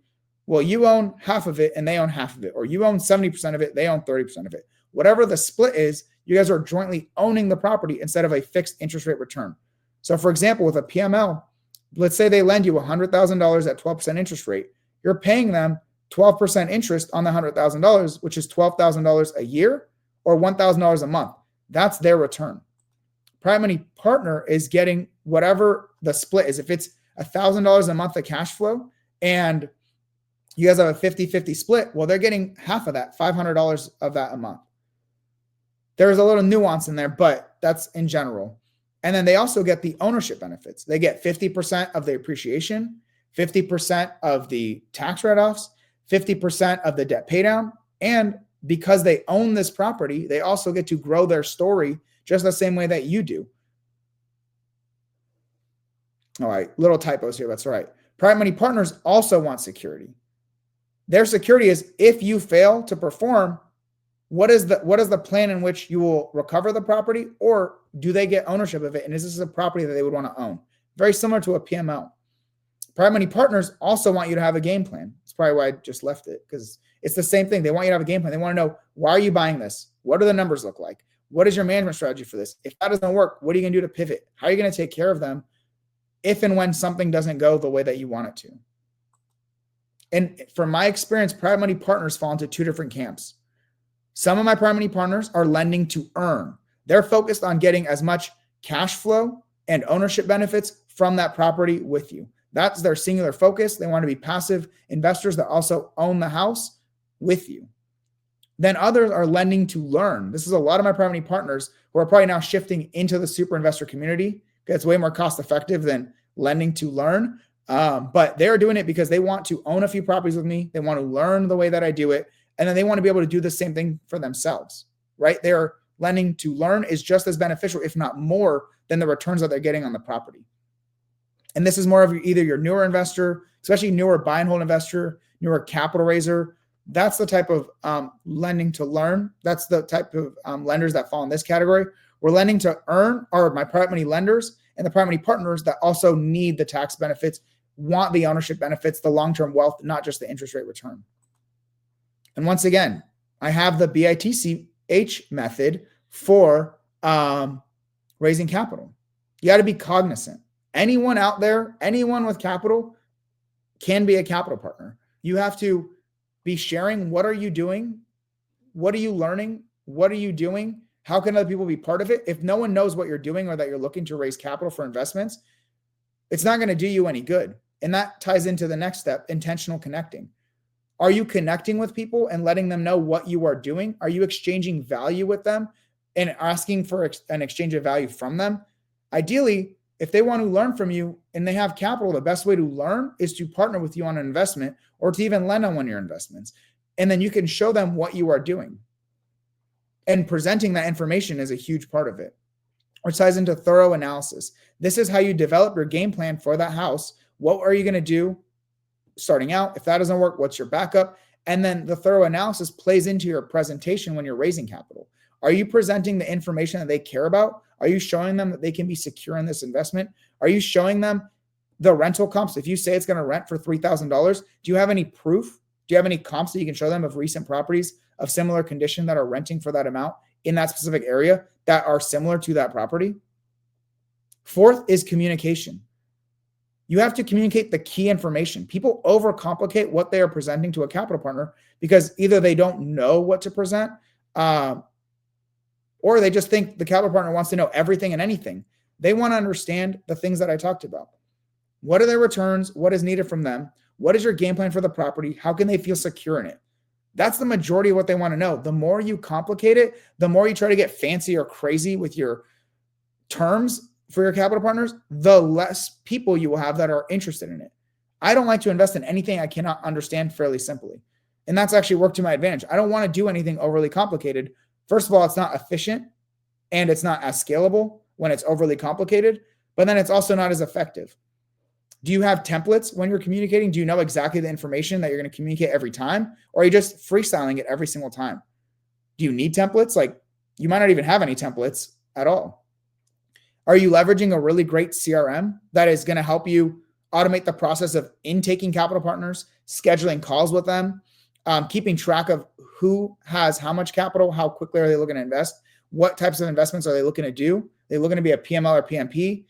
Well, you own half of it and they own half of it, or you own 70% of it, they own 30% of it. Whatever the split is, you guys are jointly owning the property instead of a fixed interest rate return. So for example, with a PML, let's say they lend you $100,000 at 12% interest rate. You're paying them 12% interest on the $100,000, which is $12,000 a year or $1,000 a month. That's their return. Private money partner is getting whatever the split is. If it's $1,000 a month of cash flow and you guys have a 50-50 split, well, they're getting half of that, $500 of that a month. There's a little nuance in there, but that's in general. And then they also get the ownership benefits. They get 50% of the appreciation, 50% of the tax write-offs, 50% of the debt paydown. And because they own this property, they also get to grow their story just the same way that you do. All right, little typos here, that's all right. Private money partners also want security. Their security is, if you fail to perform, what is the plan in which you will recover the property, or do they get ownership of it? And is this a property that they would want to own? Very similar to a PML. Private money partners also want you to have a game plan. That's probably why I just left it, because it's the same thing. They want you to have a game plan. They want to know, why are you buying this? What do the numbers look like? What is your management strategy for this? If that doesn't work, what are you going to do to pivot? How are you going to take care of them if and when something doesn't go the way that you want it to? And from my experience, private money partners fall into two different camps. Some of my private money partners are lending to earn. They're focused on getting as much cash flow and ownership benefits from that property with you. That's their singular focus. They want to be passive investors that also own the house with you. Then others are lending to learn. This is a lot of my private money partners who are probably now shifting into the super investor community, because it's way more cost effective than lending to learn. But they're doing it because they want to own a few properties with me. They want to learn the way that I do it. And then they want to be able to do the same thing for themselves, right? They're lending to learn is just as beneficial, if not more, than the returns that they're getting on the property. And this is more of either your newer investor, especially newer buy and hold investor, newer capital raiser. That's the type of lending to learn. That's the type of lenders that fall in this category. We're lending to earn, are my private money lenders and the private money partners that also need the tax benefits, want the ownership benefits, the long-term wealth, not just the interest rate return. And once again, I have the BITCH method for raising capital. You got to be cognizant. Anyone out there, anyone with capital can be a capital partner. You have to be sharing, what are you doing? What are you learning? What are you doing? How can other people be part of it? If no one knows what you're doing or that you're looking to raise capital for investments, it's not going to do you any good. And that ties into the next step, intentional connecting. Are you connecting with people and letting them know what you are doing? Are you exchanging value with them and asking for an exchange of value from them? Ideally, If they want to learn from you and they have capital, the best way to learn is to partner with you on an investment or to even lend on one of your investments. And then you can show them what you are doing. And presenting that information is a huge part of it, which ties into thorough analysis. This is how you develop your game plan for that house. What are you going to do starting out? If that doesn't work, what's your backup? And then the thorough analysis plays into your presentation when you're raising capital. Are you presenting the information that they care about? Are you showing them that they can be secure in this investment? Are you showing them the rental comps? If you say it's going to rent for $3,000, do you have any proof? Do you have any comps that you can show them of recent properties of similar condition that are renting for that amount in that specific area that are similar to that property? Fourth is communication. You have to communicate the key information. People overcomplicate what they are presenting to a capital partner because either they don't know what to present, or they just think the capital partner wants to know everything and anything. They want to understand the things that I talked about. What are their returns? What is needed from them? What is your game plan for the property? How can they feel secure in it? That's the majority of what they want to know. The more you complicate it, the more you try to get fancy or crazy with your terms for your capital partners, the less people you will have that are interested in it. I don't like to invest in anything I cannot understand fairly simply. And that's actually worked to my advantage. I don't want to do anything overly complicated. First of all, it's not efficient and it's not as scalable when it's overly complicated, but then it's also not as effective. Do you have templates when you're communicating? Do you know exactly the information that you're going to communicate every time? Or are you just freestyling it every single time? Do you need templates? Like, you might not even have any templates at all. Are you leveraging a really great CRM that is going to help you automate the process of intaking capital partners, scheduling calls with them, keeping track of who has how much capital, how quickly are they looking to invest, what types of investments are they looking to do? Are they looking to be a PML or PMP?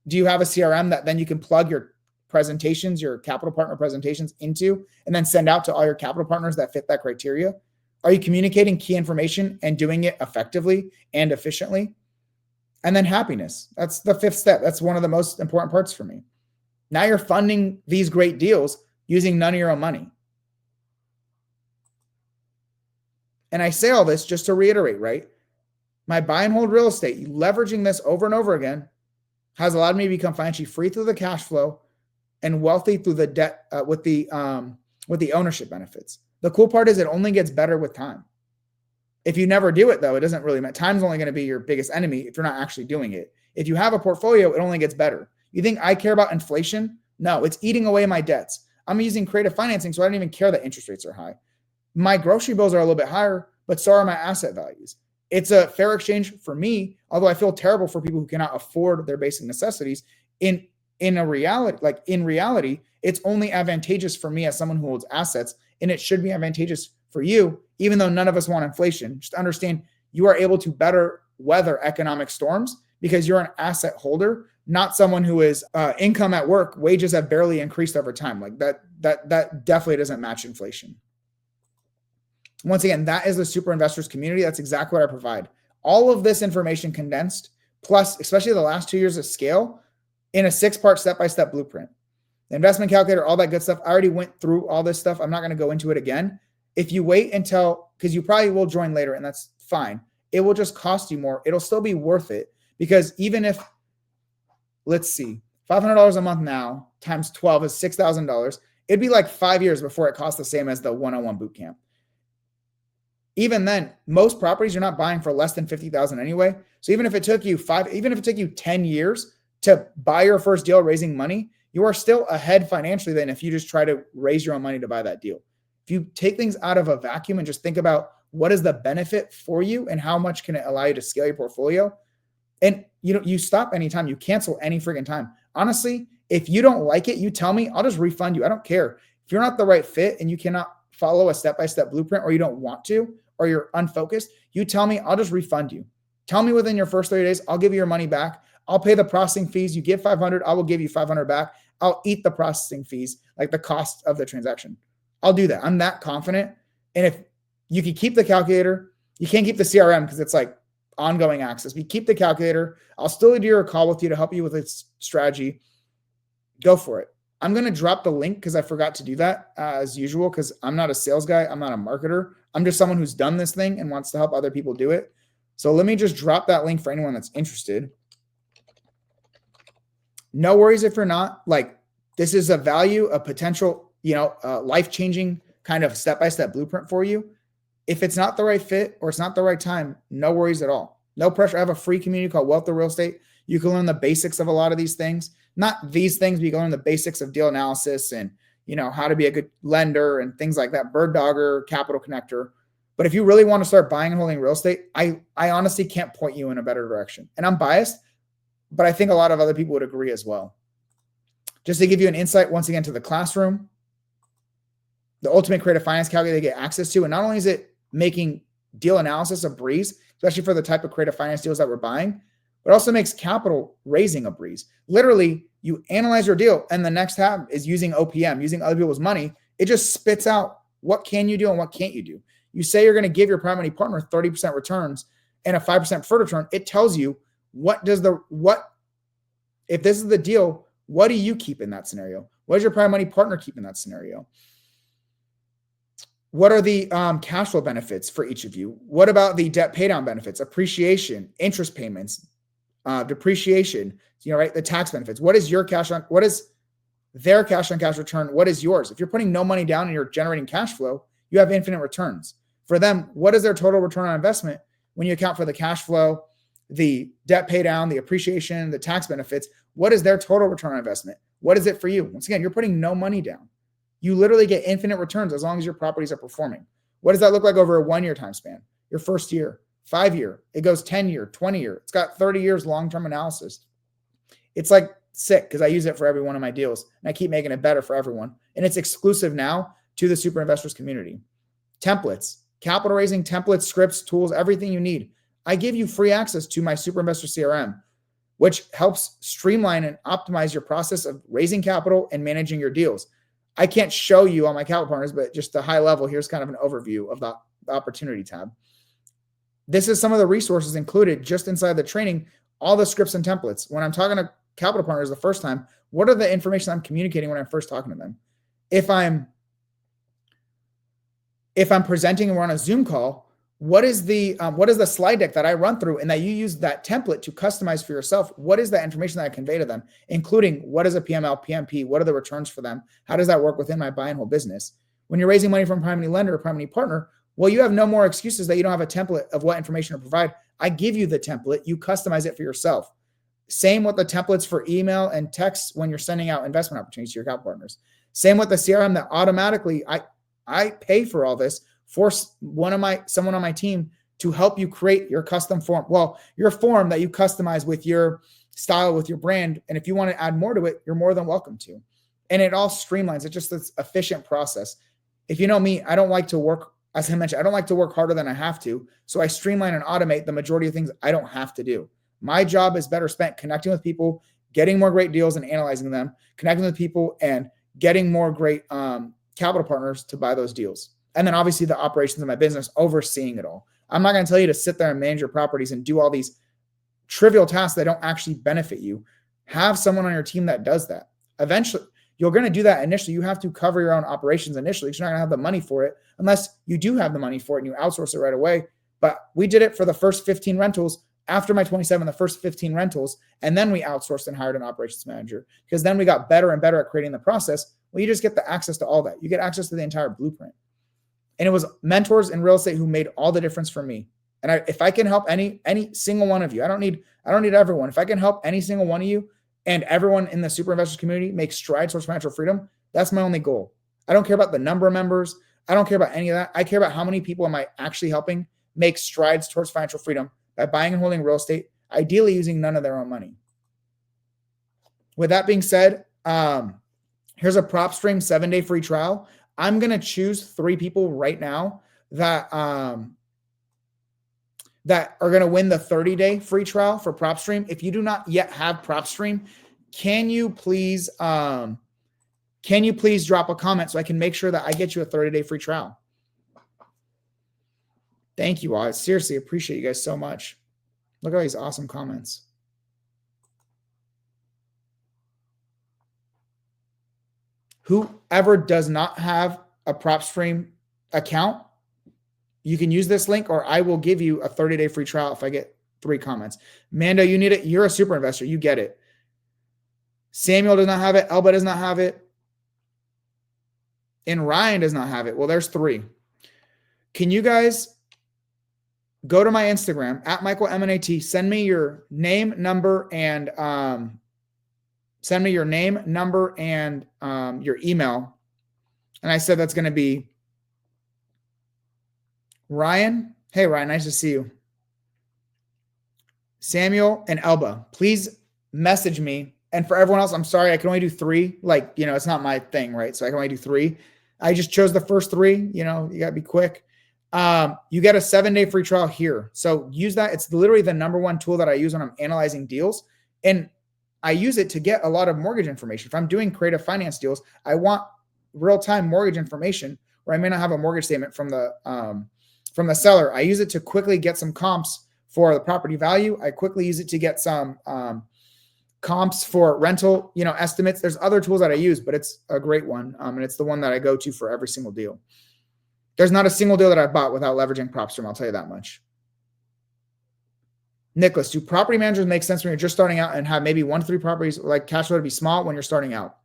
Do you have a CRM that then you can plug your presentations, your capital partner presentations into, and then send out to all your capital partners that fit that criteria? Are you communicating key information and doing it effectively and efficiently? And then happiness. That's the fifth step. That's one of the most important parts for me. Now you're funding these great deals using none of your own money. And I say all this just to reiterate, right? My buy and hold real estate, leveraging this over and over again, has allowed me to become financially free through the cash flow and wealthy through the debt with the ownership benefits. The cool part is it only gets better with time. If you never do it, though, it doesn't really matter. Time's only going to be your biggest enemy if you're not actually doing it. If you have a portfolio, it only gets better. You think I care about inflation? No, it's eating away my debts. I'm using creative financing, so I don't even care that interest rates are high. My grocery bills are a little bit higher, but so are my asset values. It's a fair exchange for me, although I feel terrible for people who cannot afford their basic necessities. In reality, it's only advantageous for me as someone who holds assets, and it should be advantageous for you, even though none of us want inflation. Just understand you are able to better weather economic storms because you're an asset holder, not someone who is income at work. Wages have barely increased over time. Like that definitely doesn't match inflation. Once again, that is the Super Investors community. That's exactly what I provide. All of this information condensed, plus especially the last 2 years of scale, in a 6-part step-by-step blueprint. The investment calculator, all that good stuff. I already went through all this stuff. I'm not going to go into it again. If you wait until, because you probably will join later, and that's fine. It will just cost you more. It'll still be worth it because even if, let's see, $500 a month now times 12 is $6,000. It'd be like 5 years before it costs the same as the 101 boot camp. Even then, most properties you're not buying for less than $50,000 anyway. So even if it took you 10 years to buy your first deal raising money, you are still ahead financially than if you just try to raise your own money to buy that deal. If you take things out of a vacuum and just think about what is the benefit for you and how much can it allow you to scale your portfolio, and you stop anytime, you cancel any freaking time. Honestly, if you don't like it, you tell me, I'll just refund you. I don't care. If you're not the right fit and you cannot follow a step-by-step blueprint, or you don't want to, or you're unfocused, you tell me, I'll just refund you. Tell me within your first 30 days, I'll give you your money back. I'll pay the processing fees. You give $500, I will give you $500 back. I'll eat the processing fees, like the cost of the transaction. I'll do that. I'm that confident. And if you can keep the calculator, you can't keep the CRM because it's like ongoing access. But you keep the calculator. I'll still do your call with you to help you with its strategy. Go for it. I'm going to drop the link because I forgot to do that as usual because I'm not a sales guy. I'm not a marketer. I'm just someone who's done this thing and wants to help other people do it. So let me just drop that link for anyone that's interested. No worries if you're not. Like, this is a value, a potential, life-changing kind of step-by-step blueprint for you. If it's not the right fit or it's not the right time, no worries at all. No pressure. I have a free community called Wealth of Real Estate. You can learn the basics of a lot of these things. Not these things, but you can learn the basics of deal analysis and, how to be a good lender and things like that, bird dogger, capital connector. But if you really want to start buying and holding real estate, I honestly can't point you in a better direction. And I'm biased, but I think a lot of other people would agree as well. Just to give you an insight, once again, to the classroom, the ultimate creative finance calculator they get access to. And not only is it making deal analysis a breeze, especially for the type of creative finance deals that we're buying, but also makes capital raising a breeze. Literally, you analyze your deal, and the next tab is using OPM, using other people's money. It just spits out what can you do and what can't you do. You say you're going to give your private money partner 30% returns and a 5% preferred return. It tells you if this is the deal, what do you keep in that scenario? What does your private money partner keep in that scenario? What are the cash flow benefits for each of you? What about the debt paydown benefits, appreciation, interest payments, depreciation, right? The tax benefits. What is their cash on cash return? What is yours? If you're putting no money down and you're generating cash flow, you have infinite returns. For them, what is their total return on investment when you account for the cash flow, the debt paydown, the appreciation, the tax benefits? What is their total return on investment? What is it for you? Once again, you're putting no money down. You literally get infinite returns as long as your properties are performing. What does that look like over a 1 year time span? Your first year, 5 year, it goes 10 year, 20 year. It's got 30 years long-term analysis. It's like sick because I use it for every one of my deals and I keep making it better for everyone. And it's exclusive now to the super investors community. Templates, capital raising templates, scripts, tools, everything you need. I give you free access to my super investor CRM, which helps streamline and optimize your process of raising capital and managing your deals. I can't show you all my capital partners, but just the high level, here's kind of an overview of the opportunity tab. This is some of the resources included just inside the training, all the scripts and templates. When I'm talking to capital partners the first time, what are the information I'm communicating when I'm first talking to them? If I'm presenting and we're on a Zoom call, what is the slide deck that I run through and that you use that template to customize for yourself? What is the information that I convey to them, including what is a PML, PMP? What are the returns for them? How does that work within my buy and hold business? When you're raising money from a private money lender or private money partner, well, you have no more excuses that you don't have a template of what information to provide. I give you the template. You customize it for yourself. Same with the templates for email and text when you're sending out investment opportunities to your capital partners. Same with the CRM that automatically, I pay for all this for someone on my team to help you create your custom form. Well, your form that you customize with your style, with your brand. And if you want to add more to it, you're more than welcome to. And it all streamlines. It's just this efficient process. If you know me, I don't like to work, as I mentioned, I don't like to work harder than I have to. So I streamline and automate the majority of things I don't have to do. My job is better spent connecting with people, getting more great deals and analyzing them, connecting with people and getting more great capital partners to buy those deals. And then obviously the operations of my business, overseeing it all. I'm not going to tell you to sit there and manage your properties and do all these trivial tasks that don't actually benefit you. Have someone on your team that does that. Eventually, you're going to do that initially. You have to cover your own operations initially because you're not going to have the money for it unless you do have the money for it and you outsource it right away. But we did it for the first 15 rentals. After my 27, the first 15 rentals, and then we outsourced and hired an operations manager because then we got better and better at creating the process. Well, you just get the access to all that. You get access to the entire blueprint. And it was mentors in real estate who made all the difference for me. And if I can help any single one of you, I don't need everyone. If I can help any single one of you and everyone in the super investors community make strides towards financial freedom, that's my only goal. I don't care about the number of members. I don't care about any of that. I care about how many people am I actually helping make strides towards financial freedom by buying and holding real estate, ideally using none of their own money. With that being said, here's a PropStream 7-day free trial. I'm going to choose 3 people right now that are going to win the 30-day free trial for PropStream. If you do not yet have PropStream, can you please drop a comment so I can make sure that I get you a 30-day free trial? Thank you all. I seriously appreciate you guys so much. Look at all these awesome comments. Whoever does not have a PropStream account, you can use this link or I will give you a 30-day free trial if I get 3 comments. Mando, you need it. You're a super investor. You get it. Samuel does not have it. Elba does not have it. And Ryan does not have it. Well, there's 3. Can you guys go to my Instagram at Michael MNAT, send me your name, number, and your email. And I said that's going to be Ryan. Hey, Ryan, nice to see you. Samuel and Elba, please message me. And for everyone else, I'm sorry, I can only do 3. Like, it's not my thing, right? So I can only do 3. I just chose the first 3. You got to be quick. You get a 7-day free trial here. So use that. It's literally the number one tool that I use when I'm analyzing deals. And I use it to get a lot of mortgage information. If I'm doing creative finance deals, I want real-time mortgage information where I may not have a mortgage statement from the seller. I use it to quickly get some comps for the property value. I quickly use it to get some comps for rental, estimates. There's other tools that I use, but it's a great one. And it's the one that I go to for every single deal. There's not a single deal that I bought without leveraging PropStream. I'll tell you that much. Nicholas, do property managers make sense when you're just starting out and have maybe 1 to 3 properties, like cash flow to be small when you're starting out?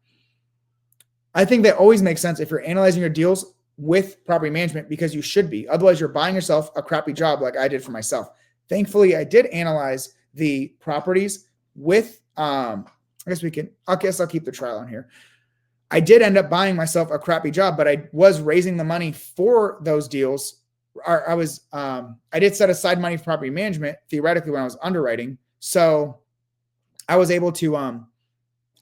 I think they always make sense if you're analyzing your deals with property management, because you should be. Otherwise, you're buying yourself a crappy job like I did for myself. Thankfully, I did analyze the properties with, I guess I'll keep the trial on here. I did end up buying myself a crappy job, but I was raising the money for those deals. I did set aside money for property management theoretically when I was underwriting. So I was able to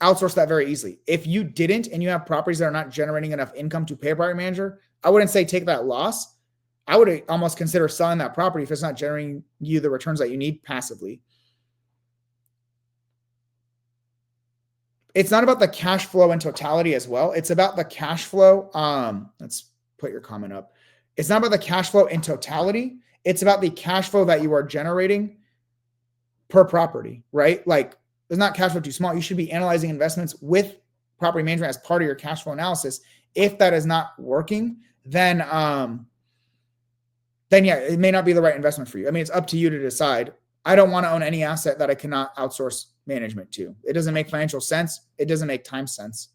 outsource that very easily. If you didn't and you have properties that are not generating enough income to pay a property manager, I wouldn't say take that loss. I would almost consider selling that property if it's not generating you the returns that you need passively. It's not about the cash flow in totality as well. It's about the cash flow. Let's put your comment up. It's not about the cash flow in totality. It's about the cash flow that you are generating per property, right? Like, there's not cash flow too small. You should be analyzing investments with property management as part of your cash flow analysis. If that is not working, then yeah, it may not be the right investment for you. I mean, it's up to you to decide. I don't want to own any asset that I cannot outsource management to. It doesn't make financial sense. It doesn't make time sense.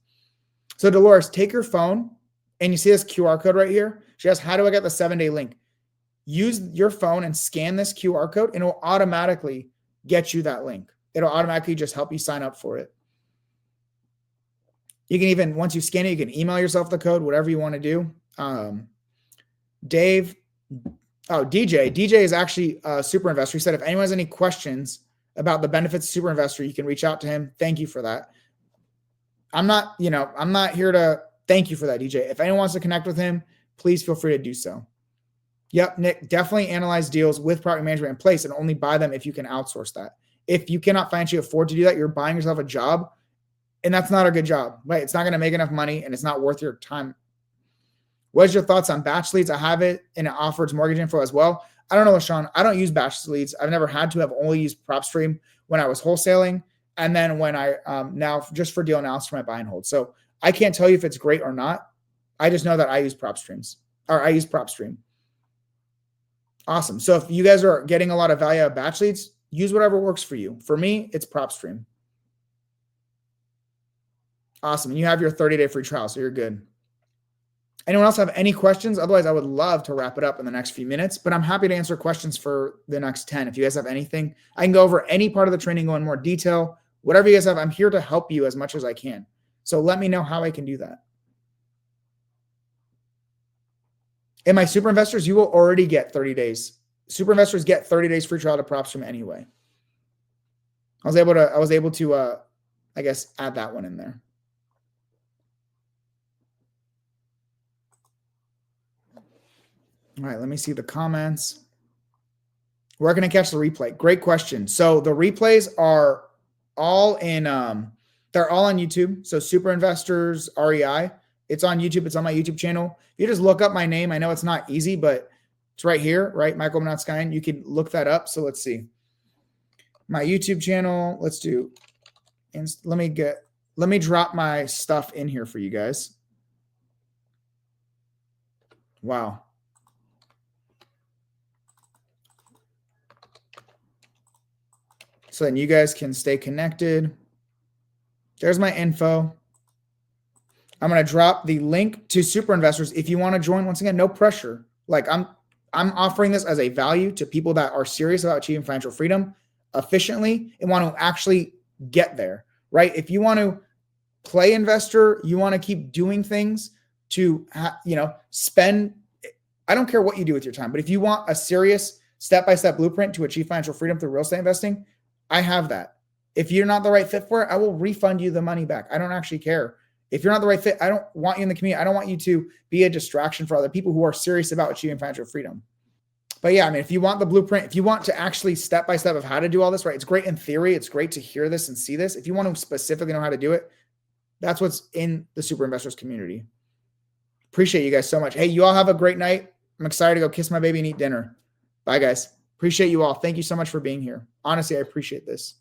So Dolores, take your phone and you see this QR code right here. She asks, how do I get the 7-day link? Use your phone and scan this QR code and it will automatically get you that link. It'll automatically just help you sign up for it. You can even, once you scan it, you can email yourself the code, whatever you want to do. DJ is actually a super investor. He said, if anyone has any questions about the benefits of super investor, you can reach out to him. Thank you for that. I'm not here to thank you for that, DJ. If anyone wants to connect with him, please feel free to do so. Yep, Nick, definitely analyze deals with property management in place and only buy them if you can outsource that. If you cannot financially afford to do that, you're buying yourself a job, and that's not a good job, right? It's not going to make enough money, and it's not worth your time. What is your thoughts on batch leads? I have it, and it offers mortgage info as well. I don't know, Sean. I don't use batch leads. I've never had to. I've only used PropStream when I was wholesaling, and then when I now just for deal analysis for my buy and hold. So I can't tell you if it's great or not. I just know that I use PropStream. Awesome. So if you guys are getting a lot of value out of batch leads, use whatever works for you. For me, it's PropStream. Awesome. And you have your 30-day free trial, so you're good. Anyone else have any questions? Otherwise, I would love to wrap it up in the next few minutes, but I'm happy to answer questions for the next 10. If you guys have anything, I can go over any part of the training, go in more detail. Whatever you guys have, I'm here to help you as much as I can. So let me know how I can do that. In my super investors, you will already get 30 days. Super investors get 30 days free trial to PropStream anyway. I was able to I guess add that one in there. All right, let me see the comments. Where can I catch the replay? Great question. So the replays are all in, they're all on YouTube. So Super Investors REI, it's on YouTube. It's on my YouTube channel. You just look up my name. I know it's not easy, but it's right here, right? Michael Manatsky. You can look that up. So let's see. My YouTube channel. Let's do, and let me drop my stuff in here for you guys. Wow. So then you guys can stay connected. There's my info. I'm going to drop the link to super investors. If you want to join, once again, no pressure. Like I'm offering this as a value to people that are serious about achieving financial freedom efficiently and want to actually get there, right? If you want to play investor, you want to keep doing things to, spend, I don't care what you do with your time, but if you want a serious step-by-step blueprint to achieve financial freedom through real estate investing, I have that. If you're not the right fit for it, I will refund you the money back. I don't actually care. If you're not the right fit, I don't want you in the community. I don't want you to be a distraction for other people who are serious about achieving financial freedom. But yeah, I mean, if you want the blueprint, if you want to actually step-by-step of how to do all this, right? It's great in theory. It's great to hear this and see this. If you want to specifically know how to do it, that's what's in the Super Investors community. Appreciate you guys so much. Hey, you all have a great night. I'm excited to go kiss my baby and eat dinner. Bye, guys. Appreciate you all. Thank you so much for being here. Honestly, I appreciate this.